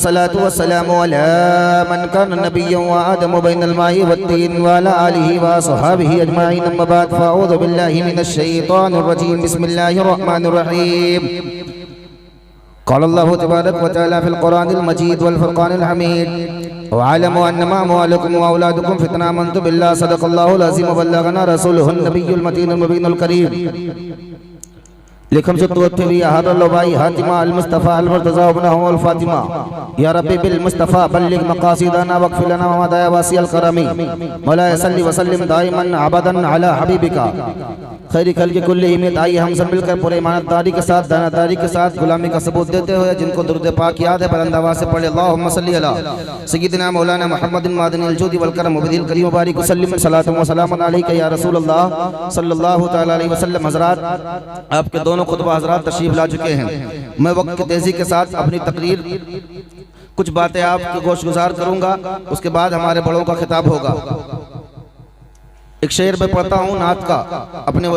अस्सलातु वस्सलामु अला मन कान नबिय्यन व आदम बैनल माई वत्तीन व अला आलिहि व अस्हाबिहि अजमाइन अम्मा बाद फअऊज़ु बिल्लाहि मिनश शैतानिर रजीम बिस्मिल्लाहिर रहमानिर रहीम क़ाल अल्लाहु तबारक व तआला फ़िल क़ुरानिल मजीद वल फ़ुरक़ानिल हमीद वअलमु अन्नमा अमवालुकुम व औलादुकुम फ़ितना आमन्तु बिल्लाहि सदक़ल्लाहुल अज़ीम व बल्लगना रसूलुहुन नबियुल मतीनुल मुबीनुल करीम लिखम से तोत्फी हरलवाई हातिमा अल मुस्तफ़ा अल मुर्तज़ा इब्न अल फातिमा या रब्बी बिल मुस्तफ़ा बल्लिग मक़ासिदना वग़फ़िर लना व मदाया वासिअल करमी मौला सल्लि व सल्लिम दाइमन अबदन अला हबीबिका खैरी खल्क़ि कुल्लिहिम। आइए हम सब मिलकर पूरे ईमानदारी के साथ दानादारी के साथ गुलामी का सबूत देते हुए जिनको दुरूद पाक याद है बुलंद आवाज़ से पढ़े अल्लाहुम्मा सल्लि अला सय्यिदिना मौलाना मुहम्मदिन मादनिल जुदी वल करम वबिल करीम बारिक वसल्लिम सलातु व सलामुन अलैका या रसूल अल्लाह सल्लल्लाहु तआला अलैहि वसल्लम। हज़रात, आपके दोनों खुतबा हज़रात तशरीफ ला चुके हैं। मैं वक्त की तेज़ी के साथ अपनी तकरीर कुछ बातें आपको गोशगुजार करूँगा, उसके बाद हमारे बड़ों का खिताब होगा। एक शेर में पढ़ता हूँ नात का, अपने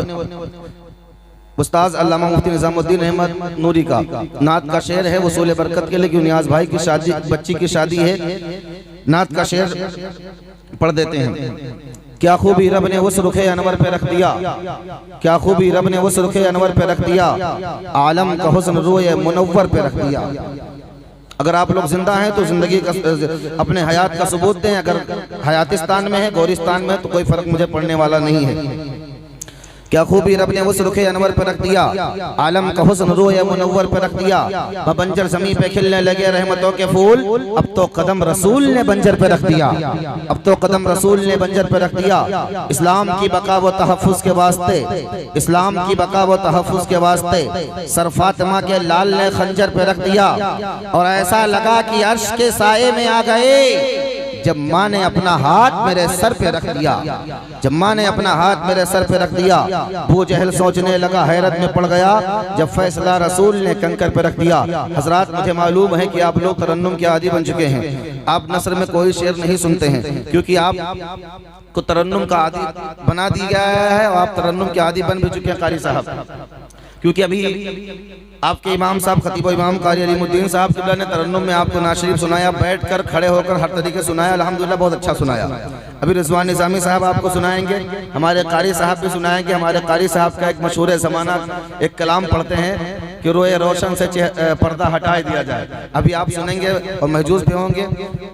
उस्ताद अल्लामा मुफ्ती निज़ामुद्दीन अहमद नूरी का नात का शेर है। वसूल बरकत के लिए क्यों नियाज भाई की शादी, बच्ची की शादी है। नात का शेर पढ़ देते हैं। क्या खूबी रब ने उस रुखे अनवर पे रख दिया, क्या खूबी रब ने उस रुखे अनवर पे रख दिया, आलम का हुस्न रोए मुनव्वर पे रख दिया। अगर आप लोग जिंदा हैं तो जिंदगी का अपने हयात का सबूत दें। अगर हयातिस्तान में है, गोरिस्तान में, तो कोई फर्क मुझे पड़ने वाला नहीं है। क्या खूबी रब ने उस रुखे अनवर पर रख दिया, आलम का हुस्न रोए मुनव्वर पर रख दिया। बंजर ज़मीं पे खिलने लगे रहमतों के फूल, अब तो कदम रसूल ने बंजर पे रख दिया, अब तो कदम रसूल ने बंजर पे रख दिया। इस्लाम की बका व तहफ़्फ़ुज़ के वास्ते, इस्लाम की बका व तहफ़्फ़ुज़ के वास्ते सर फातिमा के लाल ने खंजर पे रख दिया। और ऐसा लगा कि अर्श के साए में आ गए जब माँ ने अपना हाथ मेरे सर पे रख दिया, जब माँ ने अपना हाथ मेरे सर पे रख दिया। वो जहल सोचने लगा, हैरत में पड़ गया जब फैसला रसूल ने कंकर पे रख दिया। हजरात, मुझे मालूम है कि आप लोग तरन्नुम के आदी बन चुके हैं। आप नस्र में कोई शेर नहीं सुनते हैं क्योंकि आप को तरन्नुम का आदी बना दिया गया है और आप तरन्नुम के आदी बन भी चुके हैं कारी साहब। क्योंकि अभी आपके इमाम साहब खतीब इमाम कारी अलीमुद्दीन साहब किबला ने तरन्नुम में आपको नात शरीफ सुनाया, बैठकर खड़े होकर हर तरीके सुनाया, अल्हम्दुलिल्लाह बहुत अच्छा सुनाया। अभी रिजवान निज़ामी साहब आपको सुनाएंगे, हमारे कारी साहब भी सुनाएंगे। हमारे कारी साहब का एक मशहूर ज़माना एक कलाम पढ़ते हैं कि रोए रोशन से पर्दा हटा दिया जाए। अभी आप सुनेंगे और महजूज भी होंगे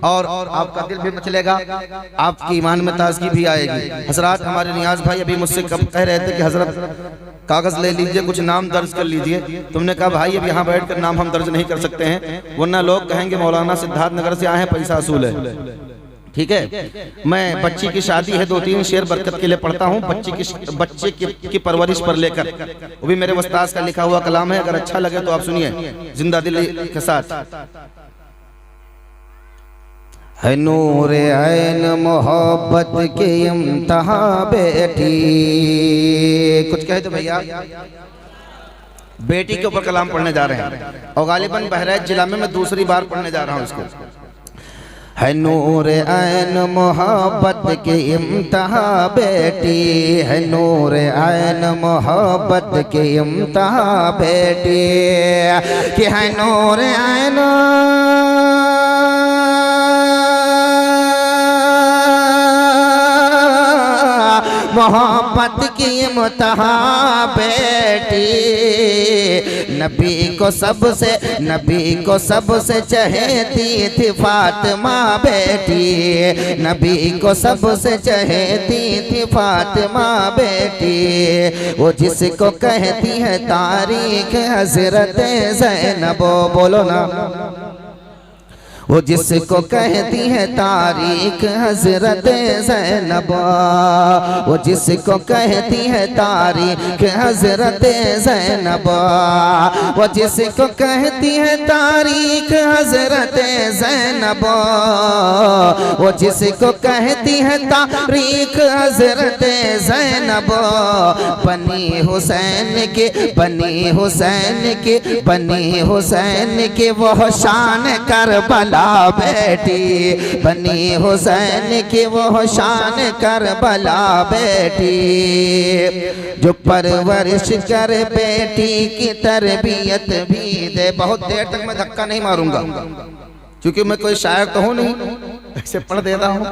और आपका दिल भी मचलेगा, आपकी ईमान में ताजगी भी आएगी। हजरात, हमारे नियाज भाई अभी मुझसे कब कह रहे थे कि हजरत कागज ले लीजिए, कुछ नाम दर्ज कर लीजिए। तुमने कहा भाई अब यहाँ बैठकर नाम हम दर्ज नहीं कर सकते हैं, वरना लोग कहेंगे मौलाना सिद्धार्थ नगर से आए हैं, पैसा असूल है। ठीक है, मैं बच्ची की शादी है, 2-3 शेर बरकत के लिए पढ़ता हूँ। बच्चे की परवरिश पर लेकर, वो भी मेरे उस्ताद का लिखा हुआ कलाम है। अगर अच्छा लगे तो आप सुनिए जिंदा दिली के साथ। है नूर ऐन मोहब्बत के इम्तिहा बेटी, कुछ कहे तो भैया। बेटी के ऊपर कलाम पढ़ने जा रहे हैं और गालिबन बहराइच जिला में मैं दूसरी बार पढ़ने जा रहा हूँ इसको। है नूर ऐन मोहब्बत के इम्तिहा बेटी, है नूर ऐन मोहब्बत के इम्तिहा बेटी, कि है नूर ऐन मोहब्बत की इम्तिहा बेटी। नबी को सबसे चहेती थी फातिमा बेटी, नबी को सबसे चहेती थी फातिमा बेटी। वो जिसको कहती है तारीख हज़रत ज़ैनब, बोलो ना, वो जिसको कहती है तारीख हज़रत ज़ैनब, वो जिसको कहती है तारीख हज़रत ज़ैनब, वो जिसको कहती है तारीख हज़रत ज़ैनब, वो जिसको कहती है तारीख हज़रत ज़ैनब। बनी हुसैन के वो शान करबला बेटी, बनी हुसैन की वो शान करबला बेटी। जो परवरिश कर बेटी की तरबियत भी दे। बहुत देर तक मैं धक्का नहीं मारूंगा, क्योंकि मैं कोई शायर तो हूं नहीं, ऐसे पढ़ देता हूं।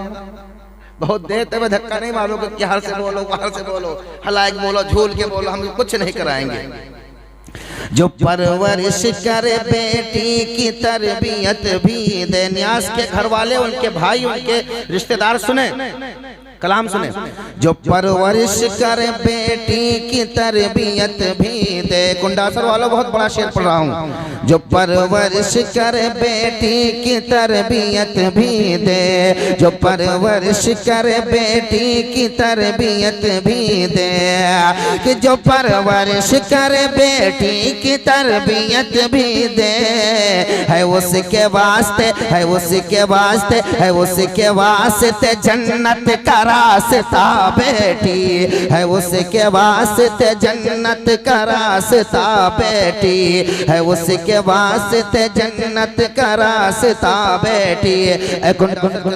बहुत देर तक धक्का नहीं मारोगे कि यहाँ से बोलो बाहर से बोलो, हलाक बोलो, झूल के बोलो, हम कुछ नहीं कराएंगे। जो परवरिश करे बेटी की तरबियत भी दे। न्यास के घर वाले, उनके भाई, उनके रिश्तेदार सुने, कलाम सुने। जो परवरिश करे बेटी की तरबियत भी दे। कुंडासर वालों बहुत बड़ा शेर पढ़ रहा हूँ। जो परवरिश करे बेटी की तरबियत भी दे। जो परवरिश करे बेटी की तरबियत भी दे। कि जो परवरिश करे बेटी की तरबियत भी दे। है उसके वास्ते, है उसके वास्ते, है उसके वास्ते जन्नत का रास्ता बेटी। है उसके वास्ते जन्नत का रास्ता बेटी। है उसके वास्ते जन्नत का रास्ता बेटी।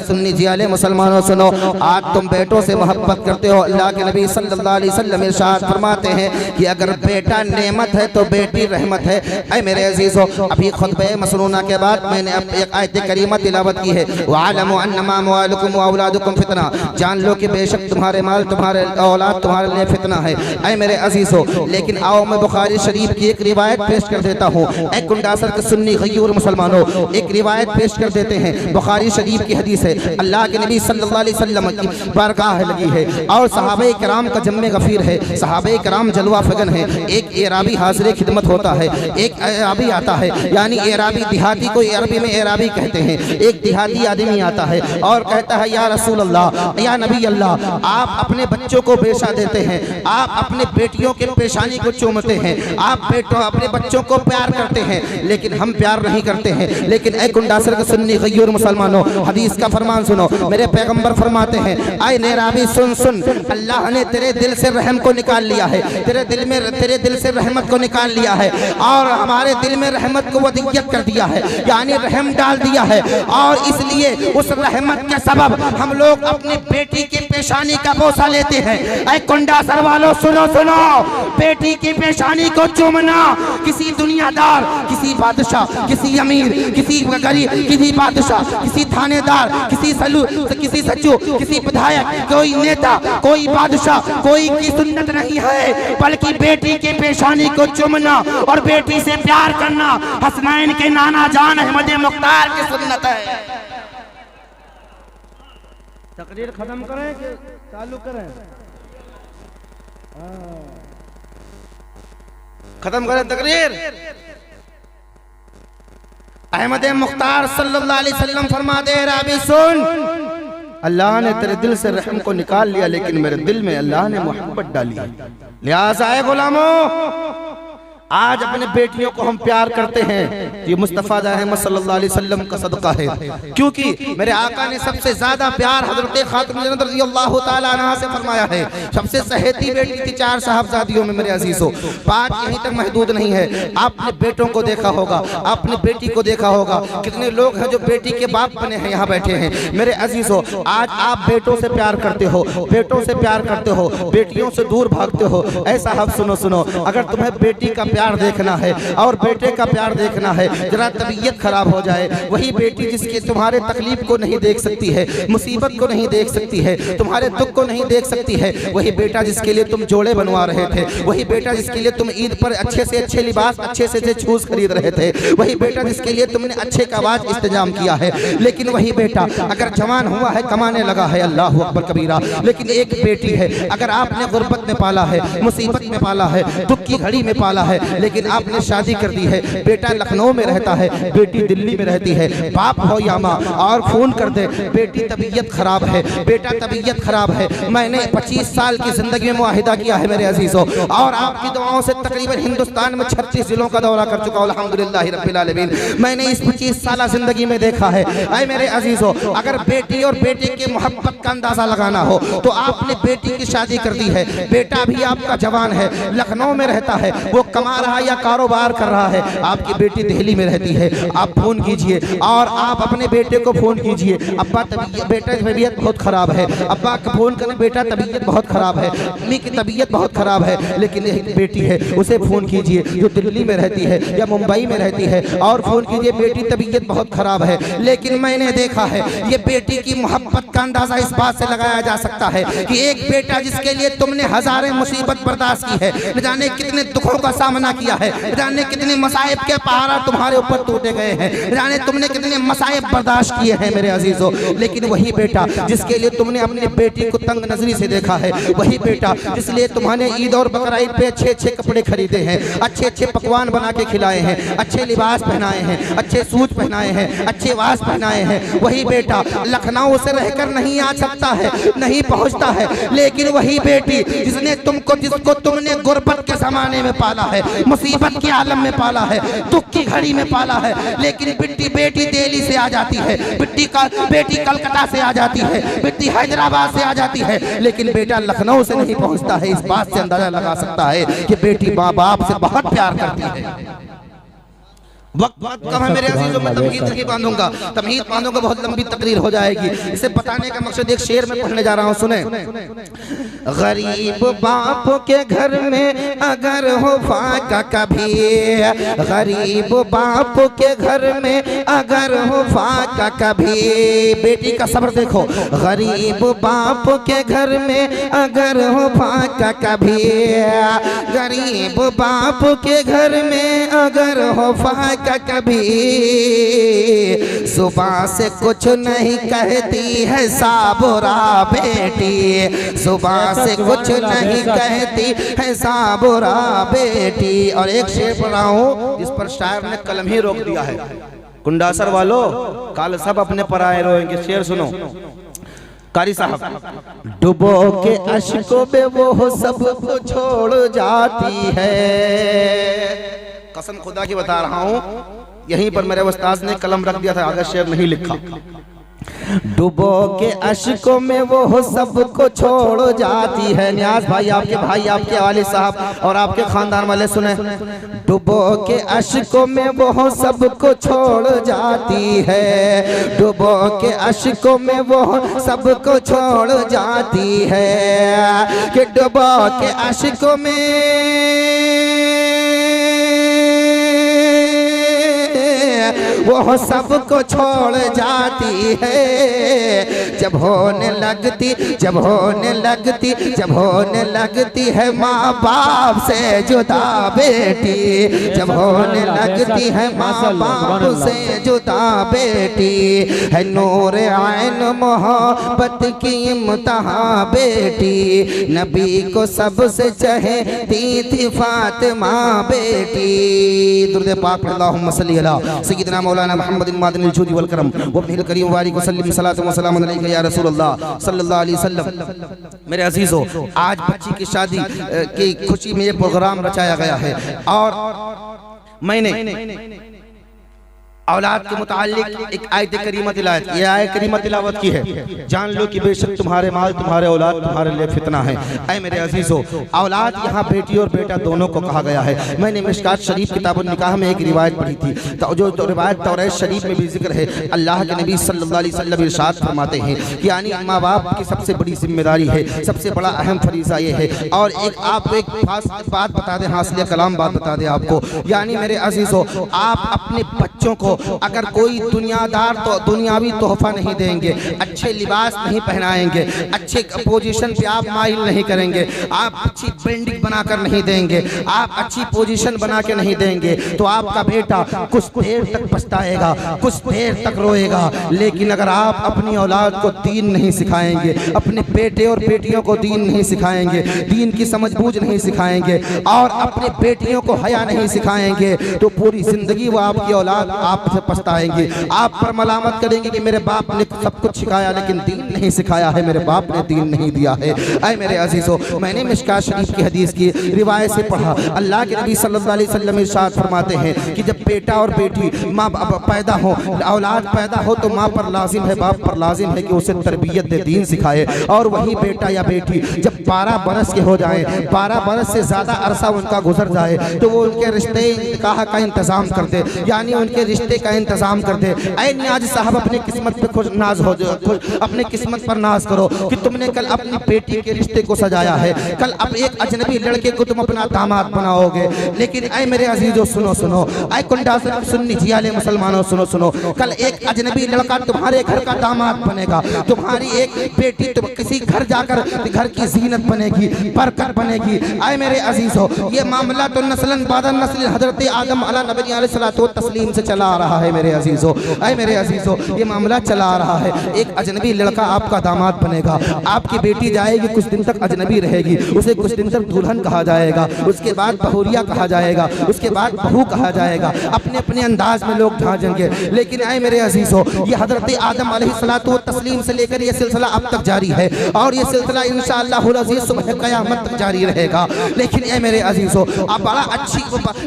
सुन्नी जी वाले मुसलमानों सुनो, आज तुम बेटों से मोहब्बत करते हो। अल्लाह के नबी सल्लल्लाहु अलैहि वसल्लम इरशाद फरमाते हैं कि अगर बेटा नेमत है तो बेटी रहमत है। ऐ मेरे अजीजों, अभी खुतबे मसनूना के बाद मैंने एक आयत करीमा तिलावत की है। वअलमु अन्नमा अमवालुकुम व औलादुकुम फितना। जान लो कि बेशक तुम्हारे माल, तुम्हारे औलाद तुम्हारे लिए फितना है। ऐ मेरे अजीजों, लेकिन आओ मैं बुखारी शरीफ की एक रिवायत पेश कर देता हूँ। ऐ कुंडासर के सुन्नी गयूर मुसलमानों, एक रिवायत पेश कर देते हैं। बुखारी शरीफ की हदीस है। अल्लाह के नबी सल्लल्लाहु अलैहि वसल्लम की बारगाह लगी है और सहाबे किराम का जम्मे गफीर है। सहाबे किराम जलवा फगन है। एक एराबी हाजिर खिदमत होता है, एक एराबी आता है, यानी एराबी देहाती को अरबी में एराबी कहते हैं। एक देहाती आदमी आता है और कहता है या रसूल अल्लाह, या नबी अल्लाह, आप अपने बच्चों को पेशा देते हैं, आप अपने बेटियों के पेशानी को चूमते हैं, आप बेटों अपने बच्चों को प्यार करते हैं, लेकिन हम प्यार नहीं करते हैं। लेकिन ऐ कुंडासर के सुन्नी गयूर मुसलमानों, हदीस का फरमान सुनो। मेरे पैगंबर फरमाते हैं, ऐ नेराबी सुन सुन, अल्लाह ने तेरे दिल से रहम को निकाल लिया है, तेरे दिल से रहमत को निकाल लिया है और हमारे दिल में रहमत को वदियत कर दिया है, यानी रहम डाल दिया है। और इसलिए उस रहमत के सबब हम लोग अपनी बेटी की पेशानी का बोसा लेते हैं। ऐ कुंडासर वालों सुनो सुनो, बेटी की पेशानी को चूमना किसी दुनियादार, किसी बादशाह, किसी अमीर, किसी गरीब, किसी बादशाह, किसी थानेदार, किसी सचिव, किसी विधायक, कोई नेता, कोई बादशाह, कोई की सुन्नत नहीं है, बल्कि बेटी के पेशानी को चूमना और बेटी से प्यार करना हसनैन के नाना जान अहमद मुख्तार की सुन्नत है। तकरीर खत्म करें कि चालू करें? खत्म करें तकरीर। अहमद मुख्तार सल्लल्लाहु अलैहि वसल्लम फरमाते हैं, राबी सुन, अल्लाह ने तेरे दिल से रहम को निकाल लिया, लेकिन मेरे दिल में अल्लाह ने मोहब्बत डाली। लिहाजा है गुलामों, आज अपने बेटियों को हम प्यार करते हैं, ये मुस्तफ़ा अहमद सल्लल्लाहु अलैहि वसल्लम का सदका है। क्योंकि मेरे आका ने सबसे ज्यादा प्यार हजरत खातून रज़ियल्लाहु ताला अन्हा से फरमाया है। सबसे सहेती बेटी थी 4 साहबजादियों में मेरे अजीजों, 5 यहीं तक महदूद नहीं है। आपने बेटों को देखा होगा, आपने बेटी को देखा होगा। कितने लोग हैं जो बेटी के बाप बने हैं, यहाँ बैठे हैं मेरे अजीजों। आज आप बेटों से प्यार करते हो, बेटों से प्यार करते हो, बेटियों से दूर भागते हो। ऐसा हम सुनो सुनो, अगर तुम्हें बेटी का प्यार देखना है और बेटे का प्यार देखना है, जरा तबीयत खराब हो जाए, वही बेटी जिसके तुम्हारे तकलीफ को नहीं देख सकती है, मुसीबत को नहीं देख सकती है, तुम्हारे दुख को नहीं देख सकती है, वही बेटा जिसके लिए तुम जोड़े बनवा रहे थे, वही बेटा जिसके लिए तुम ईद पर अच्छे से अच्छे लिबास, अच्छे से शूज खरीद रहे थे, वही बेटा जिसके लिए तुमने अच्छे का आवाज इंतजाम किया है, लेकिन वही बेटा अगर जवान हुआ है, कमाने लगा है, अल्लाह अकबर कबीरा, लेकिन एक बेटी है, अगर आपने गुर्बत में पाला है, मुसीबत में पाला है, दुख की घड़ी में पाला है, लेकिन आपने शादी कर दी है, बेटा लखनऊ में रहता है, बेटी दिल्ली में रहती है, बाप हो या माँ और फोन कर दे, बेटी तबीयत खराब है, बेटा तबीयत खराब है। मैंने 25 साल की जिंदगी में मुआहिदा किया है मेरे अजीजों, और आपकी दुआओं से तकरीबन हिंदुस्तान में 36 जिलों का दौरा कर चुका हूं, अल्हम्दुलिल्लाह रब्बिल आलमीन। मैंने इस 25 साल जिंदगी में देखा है। ऐ मेरे अजीजों, अगर बेटी और बेटे की मोहब्बत का अंदाजा लगाना हो तो आपने बेटी की शादी कर दी है, बेटा भी आपका जवान है, लखनऊ में रहता है, वो कमा रहा है या कारोबार कर रहा है, आपकी बेटी दिल्ली में रहती है, आप फोन कीजिए और आप अपने बेटे को फोन कीजिए, अब्बा बेटा की तबीयत बहुत खराब है, अब्बा का फोन करें, बेटा तबीयत बहुत खराब है, अम्मी की तबीयत बहुत खराब है, लेकिन एक बेटी है उसे फोन कीजिए जो दिल्ली में रहती है या मुंबई में रहती है, और फोन कीजिए बेटी तबीयत बहुत खराब है। लेकिन मैंने देखा है ये बेटी की मोहब्बत का अंदाजा इस बात से लगाया जा सकता है कि एक बेटा जिसके लिए तुमने हजारों मुसीबत बर्दाश्त की है, न जाने कितने दुखों का सामना किया है, न जाने कितने मसाइब के पहाड़ तुम्हारे ऊपर टूटे गए हैं, न जाने तुमने कितने मसाइब बर्दाश्त किए हैं मेरे अजीजों, लेकिन वही बेटा जिसके लिए तुमने अपनी बेटी को तंग नजरी से देखा है, वही बेटा जिसलिए तुम्हारे ईद और बकरा ईद पे अच्छे अच्छे कपड़े खरीदे हैं, अच्छे अच्छे पकवान बना के खिलाए हैं, अच्छे लिबास पहनाए हैं, अच्छे सूट पहनाए हैं, अच्छे वास पहनाए हैं, वही बेटा लखनऊ से रहकर नहीं आ सकता है, नहीं पहुंचता है, लेकिन वही बेटी जिसने जिसको तुमने गुर्बत के जमाने में पाला है, मुसीबत के आलम में पाला है, दुख की घड़ी में पाला है, लेकिन बेटी दिल्ली से आ जाती है, बेटी कलकत्ता से आ जाती है, बेटी हैदराबाद से आ जाती है, लेकिन बेटा लखनऊ से नहीं पहुंचता है। इस बात से अंदाजा लगा सकता है कि बेटी माँ बाप से बहुत प्यार करती है। वक्त कम है मेरे अजीजों, मैं तमहीद नहीं बांधूंगा, तमहीद बांधूंगा बहुत लंबी तकरीर हो जाएगी। इसे बताने का मकसद एक शेर में पढ़ने जा रहा हूँ, सुने। गरीब बाप के घर में अगर हो फाका कभी, गरीब बाप के घर में अगर हो फाका कभी, बेटी का सब्र देखो, गरीब बाप के घर में अगर हो फाका कभी, गरीब बाप के घर में अगर हो फाका कभी, सुबह से कुछ नहीं कहती है साबुरा बेटी, सुबह से कुछ नहीं कहती है साबुरा बेटी। और एक शेर पढ़ रहा हूँ जिस पर शायर ने कलम ही रोक दिया है। कुंडासर वालों काल सब अपने पराए रोएंगे, शेर सुनो कारी साहब। डुबो के अश्कों में वो सब को छोड़ जाती है, कसम खुदा की बता रहा हूं, यहीं पर मेरे उस्ताद ने कलम रख दिया था, अगर शेर नहीं लिखा। डुबो के अश्कों में वो सबको छोड़ जाती है। न्याज भाई आपके वालिद साहब और आपके खानदान वाले सुने। डुबो के अश्कों में वो सबको छोड़ जाती है, डुबो के अश्कों में वो सबको छोड़ जाती है, कि डुबो के अश्कों में वो सबको छोड़ जाती है। जब होने लगती है माँ बाप से जुदा बेटी, जब होने लगती है माँ बाप से जुदा बेटी, है नूर आइन मोहब्बत की इम्तिहा बेटी, नबी को सबसे चाहती थी फातिमा बेटी। दुरूद पाक अल्लाहुम्मा सल्ली अला सय्यिदना मौलाना मुहम्मद मादनिल जूदी वल करम व अब्निल करीम वालिक वसल्लम सलातु व सलाम अलैका या रसूलल्लाह सल्लल्लाहु अलैहि वसल्लम। मेरे अजीजों, आज बच्ची की शादी की खुशी में ये प्रोग्राम रचाया गया है और मैंने औलाद के मुताल्लिक एक आयत करीमा तिलावत, ये आयत करीमा तिलावत की है। जान लो कि बेशक तुम्हारे माल तुम्हारे औलाद तुम्हारे लिए फितना है। ऐ मेरे अजीजों, औलाद यहाँ बेटी और बेटा दोनों को कहा गया है। मैंने मिशकात शरीफ किताबुन निकाह में एक रिवायत पढ़ी थी, तो जो रिवायत तौरात शरीफ में भी जिक्र है। अल्लाह के नबी सल्लल्लाहु अलैहि वसल्लम इरशाद फरमाते हैं कि यानी माँ बाप की सबसे बड़ी जिम्मेदारी है, सबसे बड़ा अहम फरीज़ा ये है। और एक आपको एक खास बात बता दें, हासिल कलाम बात बता दें आपको, यानी मेरे अजीजों, आप अपने बच्चों को अगर कोई दुनियादार तो दुनियावी तोहफा नहीं देंगे, अच्छे लिबास नहीं पहनाएंगे, अच्छे पोजीशन पे आप माइल नहीं करेंगे, आप अच्छी बिल्डिंग बनाकर नहीं देंगे, आप अच्छी पोजीशन बना के नहीं देंगे, तो आपका बेटा कुछ देर तक पछताएगा, कुछ देर तक रोएगा। लेकिन अगर आप अपनी औलाद को दीन नहीं सिखाएंगे, अपने बेटे और बेटियों को दीन नहीं सिखाएंगे, दीन की समझबूझ नहीं सिखाएंगे और अपने बेटियों को हया नहीं सिखाएंगे, तो पूरी जिंदगी वो आपकी औलाद आप आप से पछताएंगे। आप पर मलामत करेंगे कि मेरे बाप ने सब कुछ सिखाया लेकिन दीन नहीं सिखाया है, मेरे बाप ने दीन नहीं दिया है। ऐ मेरे अजीजों, मैंने मिशकात शरीफ की हदीस की रिवायत से पढ़ा, अल्लाह के नबी सल्लल्लाहु अलैहि वसल्लम इरशाद फरमाते हैं कि जब बेटा और बेटी माँ पैदा हो, औलाद पैदा हो तो माँ पर लाजिम है, बाप पर लाजिम है कि उसे तरबियत दे, दीन सिखाए। और वही बेटा या बेटी जब 12 बरस के हो जाए, 12 बरस से ज़्यादा अरसा उनका गुजर जाए तो वो उनके रिश्ते निकाह का इंतज़ाम कर दे, यानी उनके रिश्ते का इंतज़ाम कर दे। ऐ नियाज़ साहब, अपनी किस्मत पे खुश नाज हो जाओ, अपने किस्मत पर नाज करो कि तुमने कल अपनी बेटी के रिश्ते को सजाया है, कल अब एक अजनबी लड़के को तुम अपना दामाद बनाओगे। लेकिन ऐ मेरे अजीजों सुनो सुनो, ऐ कुंडा सुन्नी जियाले मुसलमानों सुनो सुनो, कल एक अजनबी लड़का तुम्हारे घर का दामाद बनेगा, तुम्हारी एक बेटी तुम किसी घर जाकर घर की जीनत बनेगी, बरकत बनेगी। ऐ मेरे अजीजों, ये मामला तो नस्लन बादन नस्ल हजरत आदम अला नबी अलैहिस्सलातु तस्लीम से चला आ रहा है मेरे अजीजों। ऐ मेरे अजीजों, ये मामला चला आ रहा है। एक अजनबी लड़का आपका दामाद बनेगा, आपकी बेटी जाएगी, कुछ दिन तक अजनबी रहेगी, उसे कुछ दिन तक दुल्हन कहा जाएगा, उसके बाद बहुरिया कहा जाएगा, उसके बाद बहू कहा जाएगा, अपने अपने अंदाज में लोग ढांचेंगे। लेकिन ऐ मेरे अजीजों, ये हजरत आदम अलैहिस्सलातु तस्लीम से लेकर ये सिलसिला अब तक जारी है और ये सिलसिला इंशाअल्लाहुल अज़ीज़ सुबह क़यामत तक जारी रहेगा। लेकिन ऐ मेरे अजीजों, अब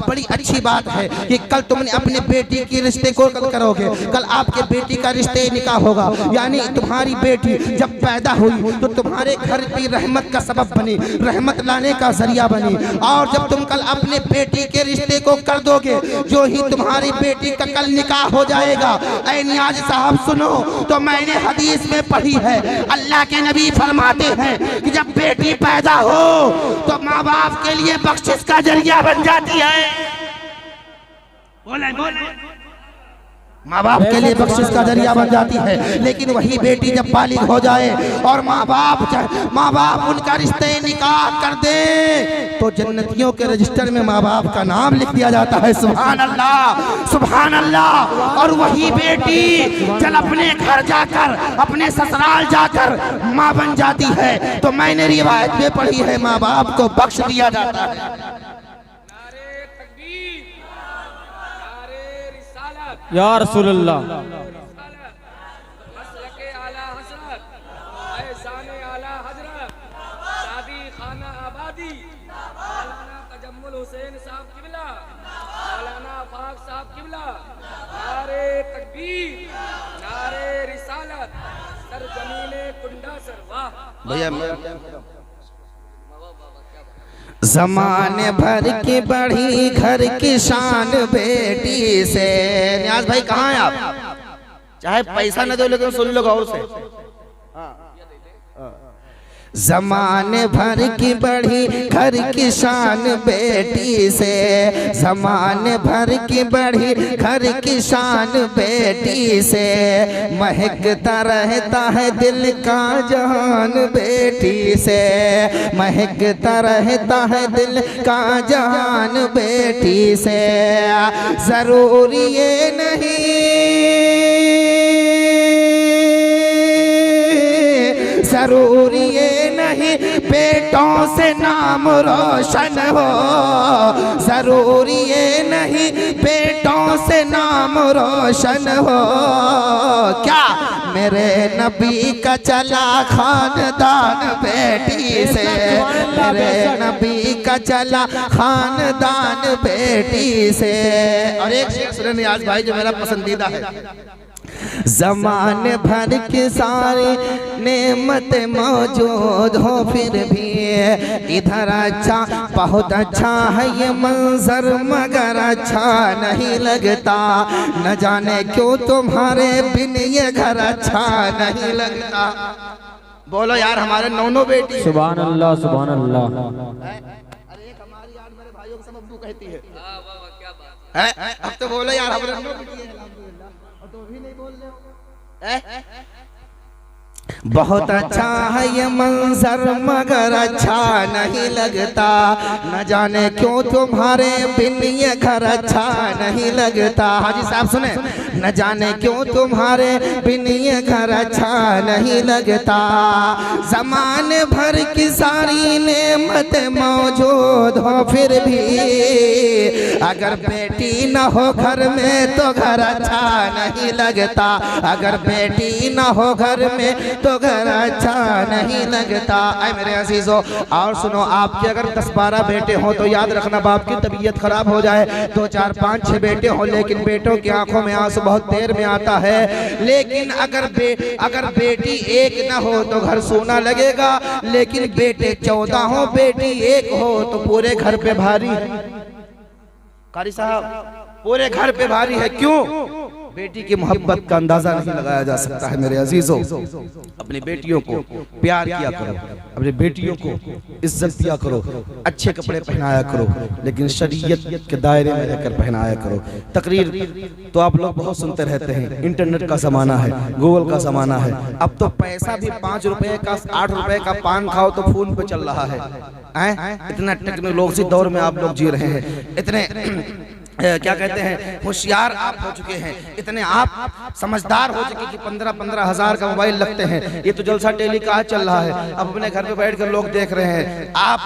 बड़ी अच्छी बात है कि कल तुमने अपने बेटी के रिश्ते को कल करोगे, कल आपके बेटी का रिश्ते निकाह होगा, यानी तुम्हारी बेटी जब पैदा हुई तो तुम्हारे घर की रहमत का सबब बनी, रहमत लाने का जरिया बनी। और जब तुम कल अपने बेटी के रिश्ते को कर दोगे, जो ही तुम्हारी बेटी का कल निकाह हो जाएगा, ऐ नियाज़ साहब सुनो, तो मैंने हदीस में पढ़ी है, अल्लाह के नबी फरमाते हैं कि जब बेटी पैदा हो तो माँ बाप के लिए बख्शिश का जरिया बन जाती है। बोले बोले, माँ बाप के लिए बख्शिश का जरिया बन जाती है। लेकिन वही बेटी जब बालिग हो जाए और माँ बाप उनका रिश्ते निकाह कर दे तो जन्नतियों के रजिस्टर में माँ बाप का नाम लिख दिया जाता है। सुभान अल्लाह, सुभान अल्लाह। और वही बेटी जब अपने घर जाकर, अपने ससुराल जाकर माँ बन जाती है तो मैंने रिवायत में पढ़ी है, माँ बाप को बख्श दिया जाता है। या रसूलल्लाह, भैया ज़माने भर की बढ़ी घर की शान बेटी से। नियाज़ भाई कहाँ हैं आप? चाहे पैसा न दो लेकिन सुन लो गौर से। ज़माने भर की बढ़ी घर की शान बेटी से, ज़माने भर की बढ़ी घर की शान बेटी से, महकता रहता है दिल का जहान बेटी से, महकता रहता है दिल का जहान बेटी से। ज़रूरी ये नहीं, ज़रूरी ये नहीं बेटों से नाम रोशन हो, ज़रूरी ये नहीं बेटों से नाम रोशन हो। क्या मेरे नबी का चला खानदान बेटी से, मेरे नबी का चला खानदान बेटी से। और एक शेर सुने नियाज़ भाई जो मेरा पसंदीदा है, ज़माने भर की सारी नेमत मौजूद हो फिर भी इधर अच्छा बहुत अच्छा है ये मंजर मगर अच्छा नहीं लगता, न जाने क्यों तुम्हारे बिन ये घर अच्छा नहीं लगता। बोलो यार हमारे नौनो बेटी। सुभान अल्लाह, सुभान अल्लाह। अरे एक हमारी यार मेरे भाइयों को सब अब्बू कहती है। अब तो बोलो यार हमारे नौनो बेटी है, तो भी नहीं बोल रहे हो। बहुत अच्छा है ये मंजर मगर अच्छा नहीं लगता, न जाने क्यों तुम्हारे बिन ये घर अच्छा नहीं लगता। हाजी साहब सुने, न जाने क्यों तुम्हारे बिन ये घर अच्छा नहीं लगता। ज़माने भर की सारी नेमत मौजूद हो फिर भी अगर बेटी न हो घर में तो घर अच्छा नहीं लगता। अगर बेटी न हो घर में तो घर अच्छा नहीं लगता। ऐ मेरे अजीजों, और सुनो, आपके अगर 10-12 बेटे हों तो याद रखना बाप की तबीयत खराब हो जाए, 2, 4, 5, 6 बेटे हों, लेकिन बेटों की आंखों में आंसू बहुत देर में आता है। लेकिन अगर बेटी एक न हो तो घर सोना लगेगा, लेकिन बेटे 14 हो, बेटी एक हो तो पूरे घर पे भारी है। कारी साहब, पूरे घर पे भारी है। क्यों? बेटी की मोहब्बत का अंदाजा नहीं लगाया जा सकता है। मेरे अजीजों, अपनी बेटियों को प्यार किया करो, अपनी बेटियों को इज्जत दिया करो, अच्छे कपड़े पहनाया करो, लेकिन शरीयत के दायरे में रहकर पहनाया करो। तकरीर तो आप लोग बहुत सुनते रहते हैं, इंटरनेट का ज़माना है, गूगल का ज़माना है। अब तो पैसा भी 5 रुपए का, 8 रुपए का पान खाओ तो फोन पे चल रहा है। इतना टेक्नोलॉजी दौर में आप लोग जी रहे हैं, इतने क्या कहते हैं होशियार आप हो चुके हैं, इतने आप समझदार हो चुके कि 15-15 हज़ार का मोबाइल लगते हैं। ये तो जलसा टेलीकास्ट चल रहा है, अब अपने घर पे बैठकर लोग देख रहे हैं। आप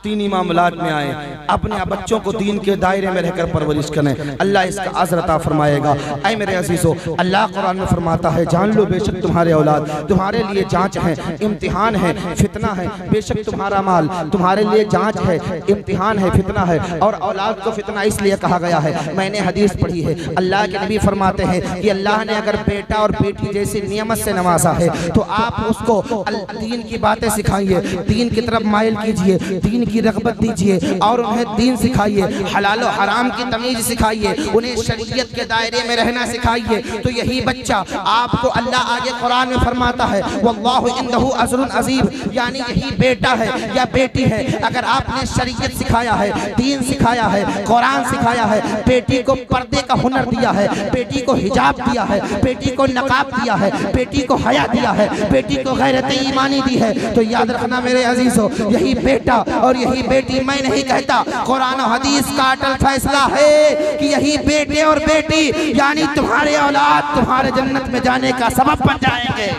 दीनी मामलात में आए, अपने बच्चों को दीन के दायरे में रहकर परवरिश करें, अल्लाह इसका अजर अता फरमाएगा। ऐ मेरे अजीजों, अल्लाह कुरान में फरमाता है, जान लो बेशक तुम्हारे औलाद तुम्हारे लिए जांच है, इम्तिहान है, फितना है। बेशक तुम्हारा माल तुम्हारे लिए जांच है, इम्तिहान है, फितना है। और औलाद को फितना इसलिए कहा गया है, मैंने हदीस पढ़ी है, अल्लाह के नबी फरमाते हैं कि अल्लाह ने अगर बेटा और बेटी जैसी नियमत से नवाजा है तो आप उसको दीन की बातें सिखाइए, दीन की तरफ माइल कीजिए, दीन की रग़बत दीजिए और उन्हें दीन सिखाइए, हलाल और हराम की तमीज सिखाइए, उन्हें शरीयत के दायरे में रहना सिखाइए। तो यही बच्चा आपको अल्लाह आगे कुरान में फरमाता है, वल्लाहु इंदहु अजरुन अज़ीम, यानी यही बेटा है या बेटी है, अगर आपने शरीयत सिखाया है, दीन सिखाया है, कुरान सिखाया है, बेटी को पर्दे का हुनर दिया है, बेटी को हिजाब दिया है, बेटी को नकाब दिया है, बेटी को हया दिया है, बेटी को गैरत ईमानी दी है, तो याद रखना मेरे अजीजों, यही बेटा और यही बेटी, मैं नहीं कहता, कुरान और हदीस का अटल फैसला है कि यही बेटे और बेटी यानी तुम्हारे औलाद तुम्हारे जन्नत में जाने का सबब बन जाएंगे।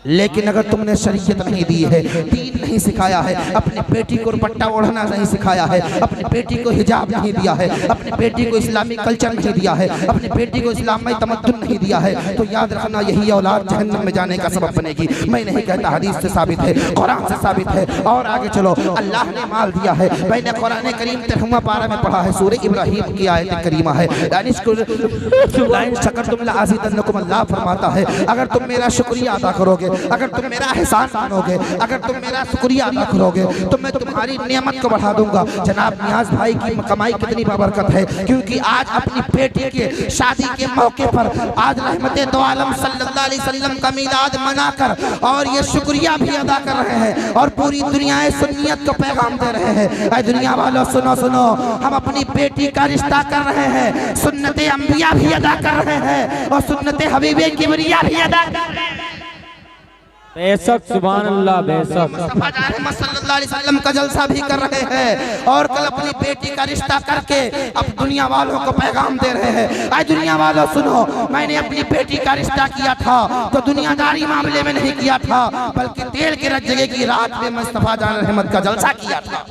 लेकिन अगर तुमने शरीयत नहीं दी है, दीन नहीं सिखाया है, अपनी बेटी को दुपट्टा ओढ़ना नहीं सिखाया है, अपनी बेटी को हिजाब नहीं दिया है, अपनी बेटी को इस्लामी कल्चर नहीं दिया है, अपनी बेटी को इस्लामी तमद्दुन नहीं दिया है, तो याद रखना यही औलाद जहन्नम में जाने का सबब बनेगी। मैं नहीं कहता, हदीस से साबित है, कुरान से साबित है। और आगे चलो, अल्लाह ने माल दिया है, मैंने कुरान करीम 13वां पारा में पढ़ा है, सूरह इब्राहिम की आयत करीमा है, अल्लाह फरमाता है अगर तुम मेरा शुक्रिया अदा करोगे, अगर तुम मेरा एहसान मानोगे, अगर तुम मेरा शुक्रिया अदा करोगे तो मैं तुम्हारी नेमत को बढ़ा दूंगा। जनाब नियाज भाई की कमाई कितनी बाबरकत है, क्योंकि आज अपनी बेटी के शादी के मौके पर आज रहमते दो आलम सल्लल्लाहु अलैहि वसल्लम का मीलाद मनाकर और ये शुक्रिया भी अदा कर रहे हैं और पूरी दुनिया सुन्नियत को पैगाम दे रहे हैं। ऐ दुनिया वालों सुनो सुनो, हम अपनी बेटी का रिश्ता कर रहे हैं, सुन्नते अंबिया भी अदा कर रहे हैं और सुन्नते हबीबे किबरिया भी अदा कर रहे हैं। बेशक, सुभान अल्लाह, बेशक सल्लल्लाहु अलैहि वसल्लम का जलसा भी कर रहे हैं और कल अपनी बेटी का रिश्ता करके अब दुनिया वालों को पैगाम दे रहे हैं। आज दुनिया वालों सुनो, मैंने अपनी बेटी का रिश्ता किया था तो दुनियादारी मामले में नहीं किया था, बल्कि तेल के जगह की रात में मुस्तफा जान रहमत का जलसा किया था।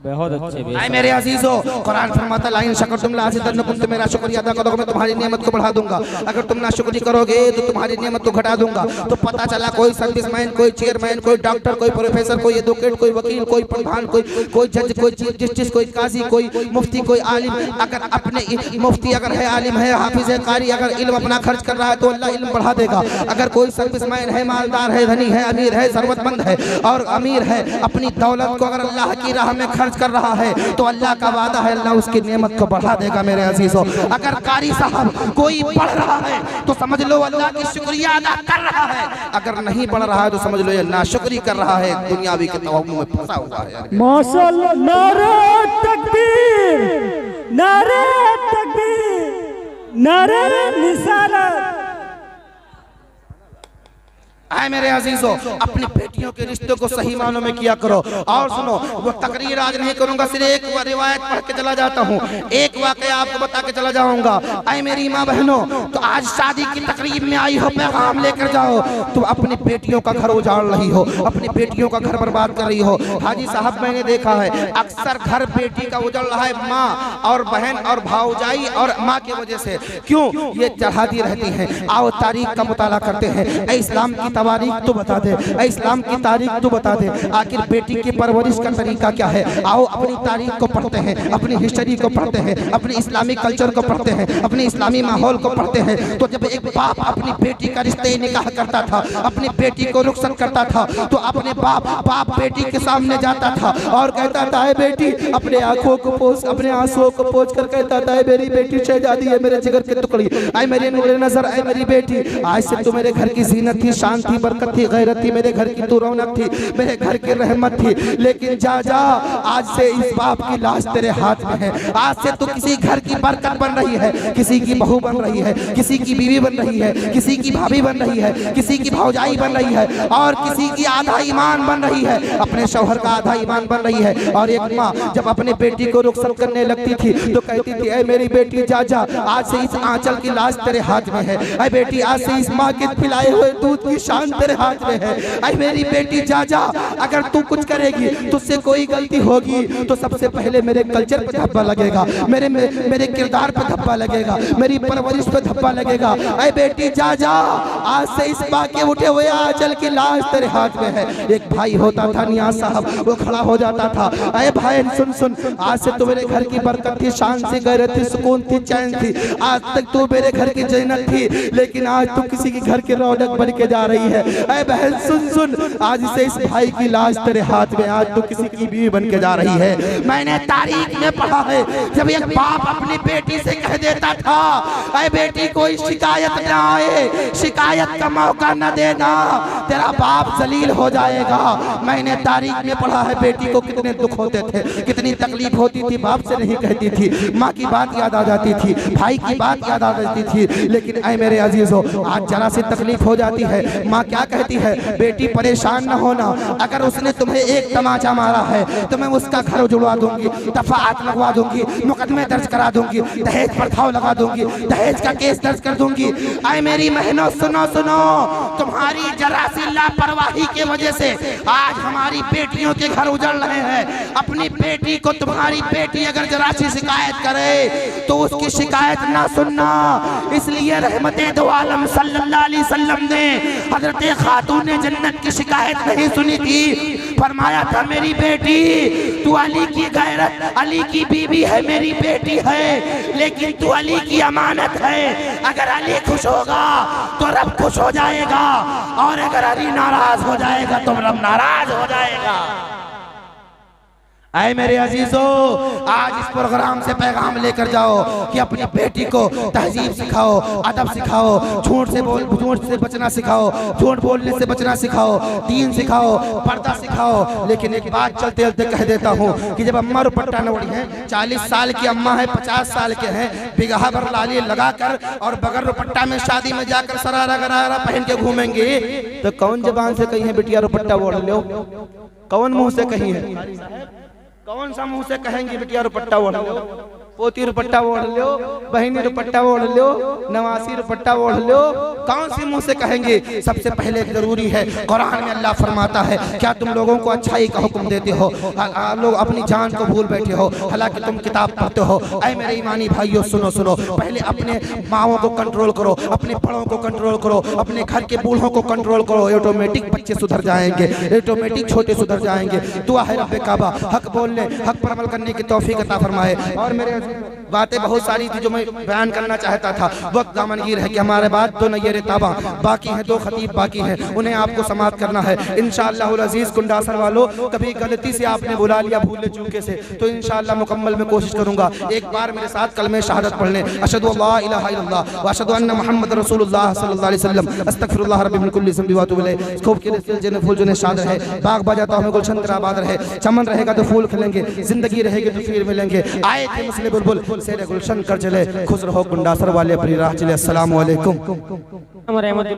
बहुत अच्छे। ऐ मेरे अजीजों, कुरान फरमाता है लाइन शकरतुम लाज़िदन्नकुम, तुम मेरा शुक्रिया अदा करोगे मैं तुम्हारी नेमत को बढ़ा दूंगा, अगर तुम ना शुक्र करोगे तो तुम्हारी नेमत को घटा दूंगा। तो पता चला कोई सर्विसमैन, कोई चेयरमैन, कोई डॉक्टर, कोई प्रोफेसर, कोई एडवोकेट, कोई वकील, कोई प्रधान, कोई जज, कोई चीफ जस्टिस, कोई काजी, कोई मुफ्ती, कोई आलिम, अगर अपने मुफ्ती अगर है, आलिम है, हाफिज है, कारी, अगर इल्म अपना खर्च कर रहा है तो अल्लाह इल्म बढ़ा देगा। अगर कोई सर्विसमैन है, मालदार है, धनी है, अमीर है, जरूरतमंद है और अमीर है, अपनी दौलत को अगर अल्लाह की राह में खर्च कर रहा है तो अल्लाह का वादा है अल्लाह उसकी नेमत को बढ़ा देगा। मेरे अजीजों, अगर कारी साहब कोई बढ़ रहा है तो समझ लो अल्लाह की शुक्रिया अदा कर रहा है, अगर नहीं बढ़ रहा है तो समझ लो ये नाशुक्री कर रहा है, दुनियावी के तवक्कुल में फंसा हुआ है। माशाअल्लाह, नारे तकबीर, नारे तकबीर, नारे रिसालत। आए मेरे अजीजों, अपनी बेटियों के रिश्तों को सही मानों में किया करो। और सुनो, वो तकरीर आज नहीं करूंगा, सिर्फ एक रिवायत पढ़ के चला जाता हूँ, एक वाकया आपको बता के चला जाऊंगा। आए मेरी माँ बहनों, तो आज शादी की तकरीब में आई हो, पैगाम लेकर जाओ। तुम अपनी बेटियों का घर उजाड़ रही हो, अपनी बेटियों का घर बर्बाद कर रही हो। हाजी साहब, मैंने देखा है अक्सर घर बेटी का उजड़ रहा है माँ और बहन और भाऊजाई और माँ की वजह से। क्यों ये चढ़ाती रहती है? आओ तारीख का मुताला करते हैं। इस्लाम की तारीख तो बता दे, इस्लाम की तारीख तो बता दे, आखिर बेटी की परवरिश का तरीका क्या है? आओ अपनी तारीख को पढ़ते हैं, अपनी हिस्ट्री को पढ़ते हैं, अपने इस्लामी कल्चर को पढ़ते हैं, अपने इस्लामी माहौल को पढ़ते हैं। तो जब एक बाप अपनी बेटी का रिश्ते निकाह करता था, अपनी बेटी को रुखसत करता था, तो अपने बाप बेटी के सामने जाता था और कहता था, है बेटी, अपने आंखों को पोंछ, अपने आंसुओं को पोंछ कर कहता था, है मेरी बेटी शहजादी है, मेरे जिगर की टुकड़ी, आई मेरी नूरे नजर, आई मेरी बेटी, आज से तू मेरे घर की जीनत थी, शान थी, बरकत थी, गैरत थी, मेरे घर की तू रौनक थी, मेरे घर की रहमत थी। लेकिन जा आज से इस बाप की लाश तेरे हाथ में है। आज से तू किसी घर की बरकत बन रही है, किसी की बहू बन रही है, किसी की बीवी बन रही है, किसी की भाभी बन रही है, किसी की भौजाई बन रही है, और किसी की आधा ईमान बन रही है, अपने शौहर का आधा ईमान बन रही है। और एक माँ जब अपने बेटी को रुखसत करने लगती थी तो कहती थी, ऐ मेरी बेटी जा आज से इस आंचल की लाश तेरे हाथ में है। ऐ बेटी, आज से इस माँ के पिलाए हुए दूध की शान तेरे हाथ में है। ऐ मेरी बेटी जा अगर तू कुछ करेगी, तुझसे कोई गलती होगी तो सबसे पहले मेरे कल्चर पे धब्बा लगेगा, मेरे किरदार पे धब्बा लगेगा, मेरी परवरिश पे धब्बा लगेगा। ऐ बेटी जा आज से इस माँ के उठे हुए आंचल की लाश तेरे हाथ में है। एक भाई होता था नियाज साहब, वो खड़ा हो जाता था, ऐ भाई सुन, आज से तू मेरे घर की बरकत थी, शान से गैरत थी, सुकून थी, चैन थी, आज तक तू मेरे घर की जन्नत थी, लेकिन आज तू किसी के घर की रौनक बन के जा रही है। ऐ बहन सुन, आज से इस भाई की लाश तेरे हाथ में, आज तू किसी की बीवी बन के जा रही है। मैंने तारीख में पढ़ा है, जब एक बाप अपनी बेटी से कह देता था, ऐ बेटी कोई शिकायत न आए, शिकायत का मौका न देना, तेरा बाप जलील हो जाएगा। मैंने तारीख में पढ़ा है बेटी को कितने दुख होते थे, कितनी तकलीफ होती थी, बाप से नहीं कहती थी, माँ की बात याद आ जाती थी, भाई की बात याद आ जाती थी। लेकिन ऐ मेरे अजीजों, आज जरा सी तकलीफ हो जाती है, माँ क्या कहती है, बेटी परेशान न होना, अगर उसने तुम्हें एक तमाचा मारा है तो मैं उसका घर उजड़वा दूंगी, दफात लगवा दूंगी, मुकदमे दर्ज करा दूंगी, दहेज प्रथाव लगा दूंगी, दहेज का केस दर्ज कर दूंगी। ऐ मेरी बहनों सुनो, तुम्हारी जरा सी लापरवाही की वजह से आज हमारी बेटियों के घर उजड़ रहे हैं। अपनी बेटी को तुम्हारी बेटी अगर जरा सी शिकायत करे तो उसकी शिकायत ना सुनना। इसलिए रहमते दो आलम सल्लल्लाहु अलैहि वसल्लम ने हजरत खातून जन्नत की शिकायत नहीं सुनी थी, फरमाया था, मेरी बेटी तू अली की गैरत, अली की बीवी है, मेरी बेटी है, लेकिन तू अली की अमानत है। अगर अली खुश होगा तो रब खुश हो जाएगा, और अगर अली नाराज हो जाएगा तो रब नाराज हो जाएगा। ऐ मेरे अजीजों, आज इस प्रोग्राम से पैगाम लेकर जाओ कि अपनी बेटी को तहजीब सिखाओ, अदब सिखाओ, झूठ से बचना सिखाओ, झूठ बोलने से बचना सिखाओ, दीन सिखाओ, पर्दा सिखाओ। लेकिन एक बात चलते चलते कह देता हूँ कि जब अम्मा रुपट्टा नवड़ी है, 40 साल की अम्मा है, 50 साल के हैं, बिगहा भर लाली लगाकर और बगैर रुपट्टा में शादी में जाकर सरारा गरारा पहन के घूमेंगे, तो कौन जबान से कही है बिटिया रुपट्टा ओढ़ लो? कौन मुंह से कही है? कौन सा मुंह से कहेंगे बिटिया रुपट्टा ओढ़ लो? पोती रुपट्टा ओढ़ लो, बहनी रुपट्टा ओढ़ लो, नवासी रुपट्टा ओढ़ लो, कौन सी मुंह से कहेंगे? सबसे पहले जरूरी है, कुरान में अल्लाह फरमाता है, क्या तुम लोगों को अच्छाई का हुक्म देते हो, लोग अपनी जान को भूल बैठे हो, हालांकि तुम किताब पढ़ते हो। ऐ मेरे ईमानी भाइयों सुनो, पहले अपने माओं को कंट्रोल करो, अपने बड़ों को कंट्रोल करो, अपने घर के बूढ़ों को कंट्रोल करो, ऑटोमेटिक बच्चे सुधर जाएंगे, ऑटोमेटिक छोटे सुधर जाएंगे। दुआ है रब्बे काबा हक बोलने, हक पर अमल करने की तौफीक अता फरमाए। और मेरे बातें बहुत सारी थी जो मैं बयान करना चाहता था, वक्त दामनगीर है कि हमारे बाद दो नैयर ताबा बाकी हैं, 2 खतीब बाकी हैं, उन्हें आपको समाप्त करना है इंशाअल्लाह अज़ीज़। कुंडासर वालों, कभी गलती से आपने बुला लिया भूले चूके से, तो इंशाअल्लाह मुकम्मल में कोशिश करूंगा। एक बार मेरे साथ कलमे शहादत पढ़ लें, अशहदु अल्ला इलाहा इल्लल्लाह व अशहदु अन्ना मुहम्मद रसूलुल्लाह सल्लल्लाहु अलैहि वसल्लम, अस्तगफिरुल्लाह रब्बी मिन कुल्ली ज़ंबि व अतूबु इलैह। खूब के दिल जन फूल जो शाद रहे, बाग बजाता हमें गुलशन तेरा आबाद रहे, चमन रहेगा तो फूल खिलेंगे, जिंदगी रहेगी तो फिर मिलेंगे। आए थे मुस्लिम बुलबुल सेरे गुलशन कर चले, खुश रहो कुंडासर वाले अपनी राह चले। अस्सलाम वालेकुम।